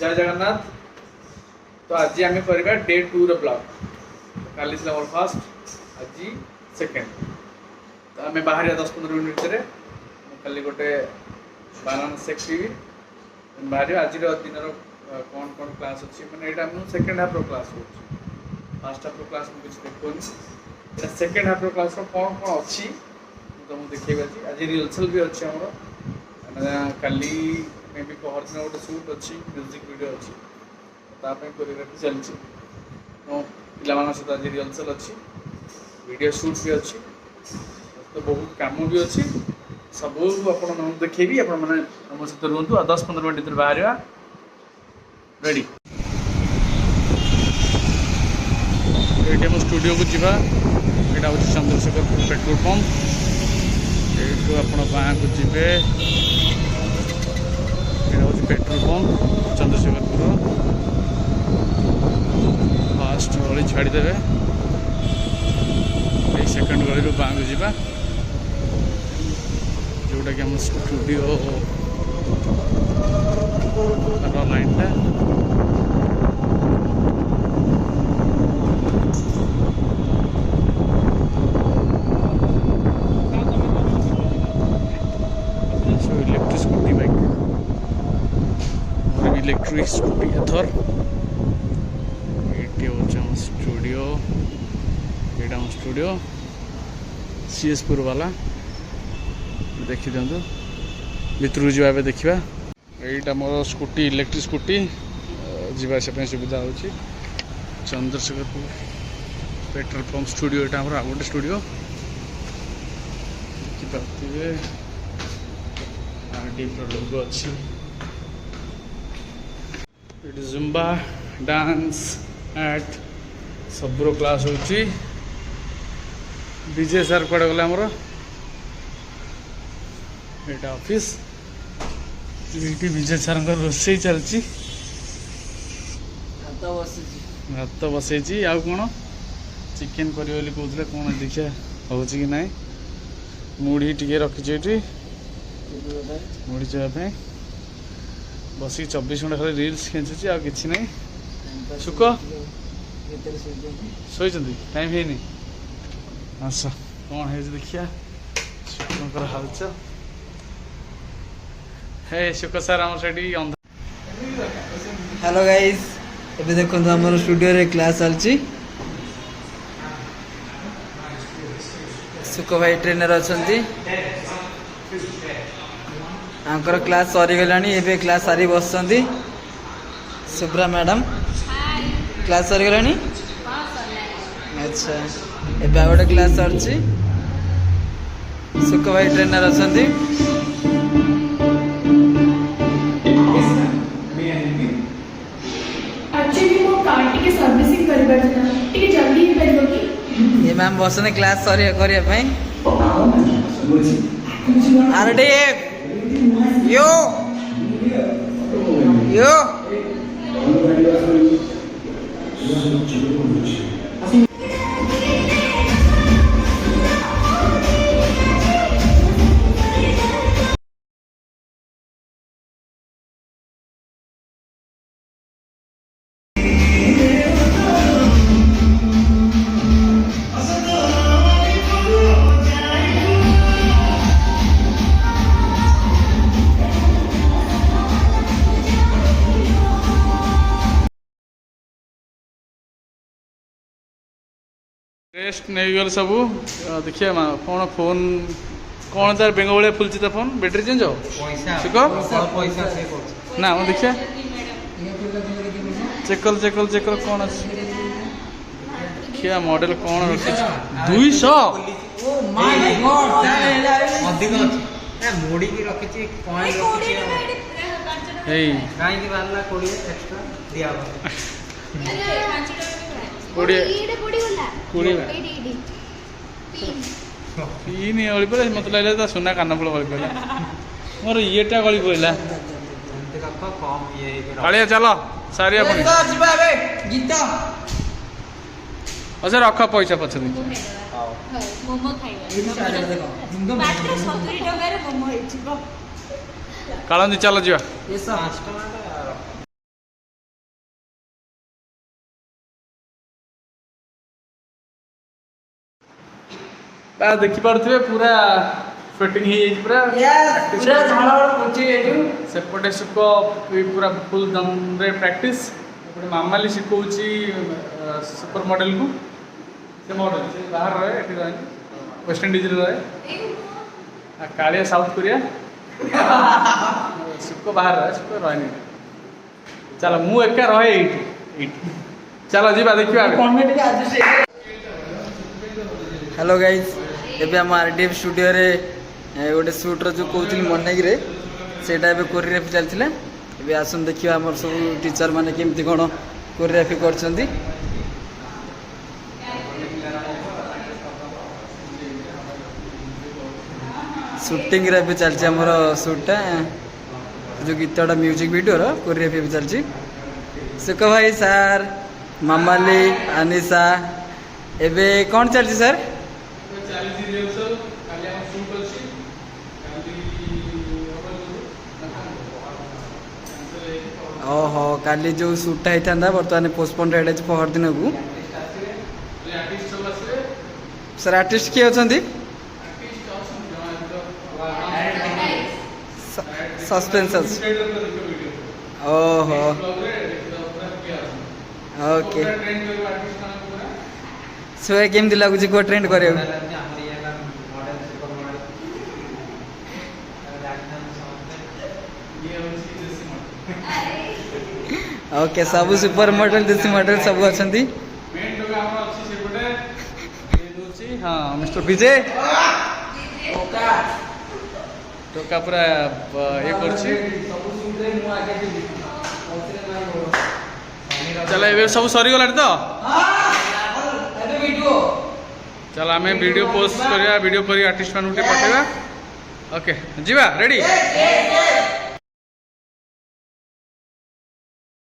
जय जगन्नाथ। तो आज आम करवा डे 2 ब्लॉग। काली मोर फास्ट आज सेकेंड। तो आम बाहर 10-15 मिनट भितर खाली गोटे बानाना शेक पीबी बाहर। आज दिन कौन कौन क्लास अच्छी मैंने यहाँ सेकेंड हाफ क्लास हो फास्ट हाफ क्लास मुझे देखनी सेकेंड हाफ क्लास कौन कौन अच्छी तुमको देखिए। आज रिहर्सल भी अच्छी आम काली मे भी पहर दिन गोटे सुट अच्छी म्यूजिक वीडियो अच्छी कोरियोग्राफी चलती पिला सहित आज रिहर्सल अच्छी वीडियो शूट भी अच्छी तो बहुत काम भी अच्छी सब आप देखेबी आप सहित रुहतु 10-15 मिनट भर बाहर रेडी। ये स्टूडियो को जीवा यहाँ हूँ चंद्रशेखरपुर पेट्रोल पंप यू आप को जीवे यहाँ हूँ पेट्रोल पंप चंद्रशेखरपुर फास्ट गली छाड़देवे ये सेकेंड गली रू बाँ को जीवा जोटा कि आम स्टूडियो लाइनटा इलेक्ट्रिक स्कूटी एथर ये हूँ स्टूडियो यहाँ स्टूडियो सीएसपुर वाला देखी दिंतु भितर को जावा देखा यहीटा मोर स्कूटी इलेक्ट्रिक स्कूटी जावासा सुविधा हो चंद्रशेखरपुर पेट्रोल पंप स्टूडियो यहाँ आम गोटे स्टूडियो देखिए लोगो अच्छी ये जुम्बा डांस एट सबुर क्लास हो विजय सार कड़े गले आमर यहाँ ऑफिस ये विजय सार रोसे चलती भात बसई आ कौन चिकेन करी कहते कौन देखिए हो कि ना मुढ़ी टे रखी मुढ़ी चापी बसिक 24 घंटा खाली रिल्स खेचुची आ कि ना सुख शोचती टाइम है आस कौन है देखिया सुखर हालचाल हे सुख सार आम से हेलो गाइस एबे देखो हमर स्टूडियो रे क्लास चलची सुख भाई ट्रेनर अछंती आंकर क्लास सरी गलानी एबे क्लास सारी बसंती सुब्रा मैडम क्लास सरी गलानी अच्छा एबे गोटे क्लास सरची सुख भाई ट्रेनर अछंती ये मैम बसने क्लास सरी करिया पई आरडीएफ यो यो रेस्ट नहीं गल सब देखिए कौन फोन कौन तार बेंग भाया फुलची तो फोन बैटेरी चेंज हो ना हम देखिए चेकल चेकल चेकल कौन अच्छे देखिए मॉडल कौन रखी 200 मत लगे सुना कानफुल गली पड़ा मोर येटा गली पड़ा कालिया चल सारी अच्छा रख पैसा पछ कालंदी चल जा। देखि पारुथिबे पूरा स्वेटिंग ही जाई पूरा पूरा झाड़ पहुंची गई सेपटे सुक पूरा फुल दम रे प्रैक्टिस एपटे मामाली शिखौची सुपर मॉडल को से मॉडल से बाहर रहे एठी रहे वेस्ट इंडीज रे रहे कालिया साउथ कोरिया सुक बाहर रहे सुक रहे नहीं चलो मु एका रहे एठी चलो जीवा देखिबा हेलो गाइज एबे हम आरडीएफ स्टूडियो रे गोटे सुट रो जो कहउଥିଲି मनेगी रे सेटा एबे कोरियोग्राफी चलथिला एबे आसन देखिबा हमर सब टीचर माने केमती कोन कोरियोग्राफी करछंती शूटिंग रे भी चलछि हमर शूटटा जो गीतटा म्यूजिक वीडियो रो कोरियोग्राफी भी चलछि सुख भाई सर मामाली अनिशा एबे कौन चलछि सर ओहो काली जो शूटा होता बर्तमान पोस्टपोन रेड है पहर दिन को सर आर्टिस्ट किए अच्छा सस्पेंस ओहो ओके सो केमती लगुच को ट्रेंड कर ओके सब सुपर मॉडल देसी मॉडल सब अच्छा हाँ मिस्टर विजय टोका पूरा ये करछि चल ए सब सरी गला तो चल आम वीडियो पोस्ट करिया वीडियो करी आर्टिस्ट मान पठेगा ओके जीवा रेडी